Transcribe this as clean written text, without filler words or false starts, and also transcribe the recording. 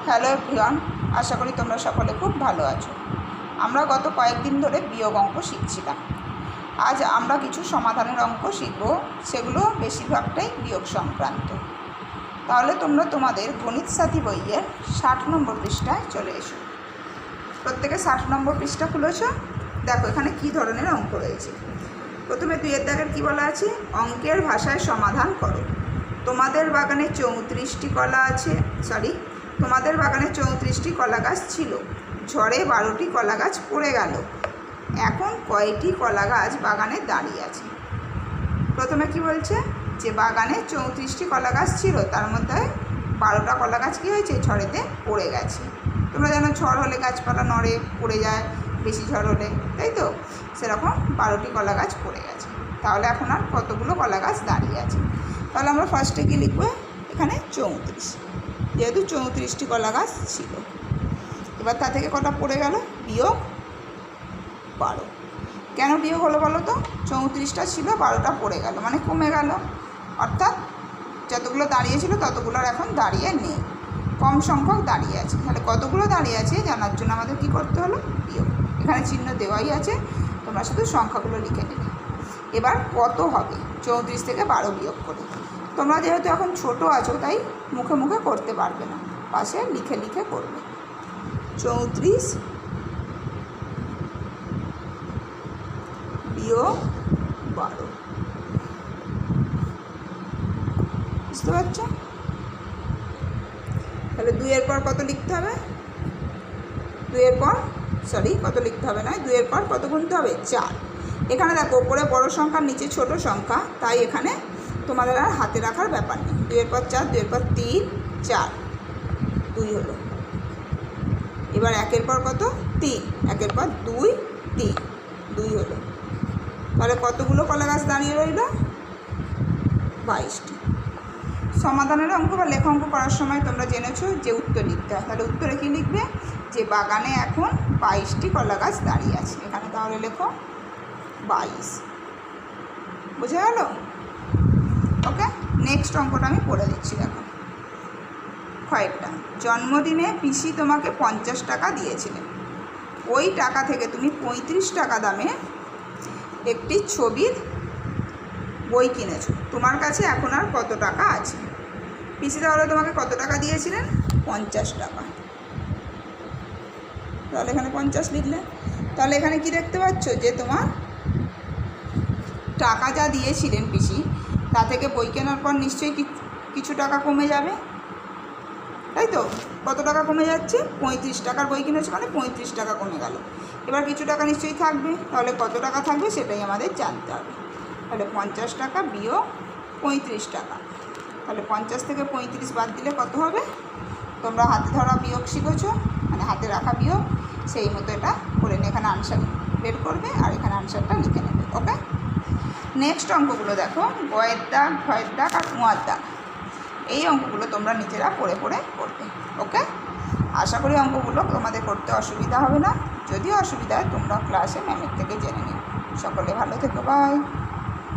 Hello everyone, আশা করি তোমরা সকলে খুব ভালো আছো। আমরা গত কয়েকদিন ধরে বিয়োগ অঙ্ক শিখছিলাম। আজ আমরা কিছু সমাধানের অঙ্ক শিখব, সেগুলো বেশিরভাগটাই বিয়োগ সংক্রান্ত। তাহলে তোমরা তোমাদের গণিত সাথী বইয়ের 60 নম্বর পৃষ্ঠায় চলে এসো। প্রত্যেকে 60 নম্বর পৃষ্ঠা খুলেছো। দেখো এখানে কি ধরনের অঙ্ক রয়েছে। প্রথমে 2 এর দাগের কী বলা আছে, অঙ্কের ভাষায় সমাধান করো। তোমাদের বাগানে 34টি কলা আছে, তোমাদের বাগানে 34টি কলা গাছ ছিল। ঝড়ে 12টি কলা গাছ পড়ে গেল। এখন কয়টি কলা গাছ বাগানে দাঁড়িয়ে আছে? প্রথমে কি বলছে যে বাগানে 34টি কলা গাছ ছিল, তার মধ্যে 12টা কলা গাছ কী হয়েছে, ঝড়েতে পড়ে গেছে। তোমরা জানো ঝড় হলে গাছপালা নড়ে, পড়ে যায়, বেশি ঝড় হলে, তাই তো? সেরকম 12টি কলা গাছ পড়ে গেছে। তাহলে এখন আর কতগুলো কলা গাছ দাঁড়িয়ে আছে? তাহলে আমরা ফার্স্টে কি লিখব, এখানে 34, যেহেতু 34টি কলা গাছ ছিল। এবার তা থেকে কটা পড়ে গেল, বিয়োগ 12। কেন বিয়োগ হলো বলো তো? 34টা ছিল, 12টা পড়ে গেল, মানে কমে গেল। অর্থাৎ যতগুলো দাঁড়িয়েছিল ততগুলো আর এখন দাঁড়িয়ে নেই, কম সংখ্যক দাঁড়িয়ে আছে। তাহলে কতগুলো দাঁড়িয়ে আছে জানার জন্য আমাদের কি করতে হলো, বিয়োগ। এখানে চিহ্ন দেওয়াই আছে, তোমরা শুধু সংখ্যাগুলো লিখে নেবে। এবার কত হবে 34 থেকে 12 বিয়োগ করে? তোমরা যেহেতু এখন ছোট আছো তাই মুখে মুখে করতে পারবে না, পাশে লিখে লিখে করবে। 34 বিয়োগ 12, বুঝতে পারছো? তাহলে 2 এর পর কত লিখতে হবে, 2 এর পর কত লিখতে হবে না, 2 এর পর কত গুনতে হবে, 4। এখানে দেখো ওপরে বড় সংখ্যার নিচে ছোট সংখ্যা, তাই এখানে তোমাদের আর হাতে রাখার ব্যাপার নেই। 2 এর পর 4, 2 এর পর 3, 4, 2 হলো। এবার 1 এর পর কত, 3, 1 এর পর 2, 3, 2 হলো। তাহলে কতগুলো কলা গাছ দাঁড়িয়ে রইল, 22টি। সমাধানের অঙ্ক বা লেখা অঙ্ক করার সময় তোমরা জেনেছো যে উত্তর লিখতে হয়। তাহলে উত্তরে কী লিখবে, যে বাগানে এখন 22টি কলা গাছ দাঁড়িয়ে আছে। এখানে তাহলে লেখো 22, বুঝে গেল? ওকে, নেক্সট অঙ্কটা আমি পড়ে দিচ্ছি। দেখো কয়েকটা, জন্মদিনে পিসি তোমাকে 50 টাকা দিয়েছিলেন। ওই টাকা থেকে তুমি 35 টাকা দামে একটি ছবির বই কিনেছো। তোমার কাছে এখন আর কত টাকা আছে? পিসি তাহলে তোমাকে কত টাকা দিয়েছিলেন, 50 টাকা। তাহলে এখানে 50 লিখলে। তাহলে এখানে কি দেখতে পাচ্ছ, যে তোমার টাকা যা দিয়েছিলেন পিসি, তা থেকে বই কেনার পর নিশ্চয়ই কিছু টাকা কমে যাবে, তাই তো? কত টাকা কমে যাচ্ছে, 35 টাকার বই কিনেছো মানে 35 টাকা কমে গেল। এবার কিছু টাকা নিশ্চয়ই থাকবে, তাহলে কত টাকা থাকবে সেটাই আমাদের জানতে হবে। তাহলে 50 টাকা বিয়োগ 35 টাকা। তাহলে 50 থেকে 35 বাদ দিলে কত হবে? তোমরা হাতে ধরা বিয়োগ শিখেছো, মানে হাতে রাখা বিয়োগ, সেই মতো এটা করে নিয়ে এখানে আনসার বের করবে আর এখানে আনসারটা লিখে নেবে। ওকে, নেক্সট অঙ্কগুলো দেখো, গয়ের দাগ, ভয়ের দাগ আর উঁয়ার দাগ। এই অঙ্কগুলো তোমরা নিজেরা পড়ে পড়ে করবে। ওকে, আশা করি অঙ্কগুলো তোমাদের করতে অসুবিধা হবে না। যদি অসুবিধা হয় তোমরা ক্লাসে ম্যামের থেকে জেনে নিও। সকলে ভালো থেকো, বাই।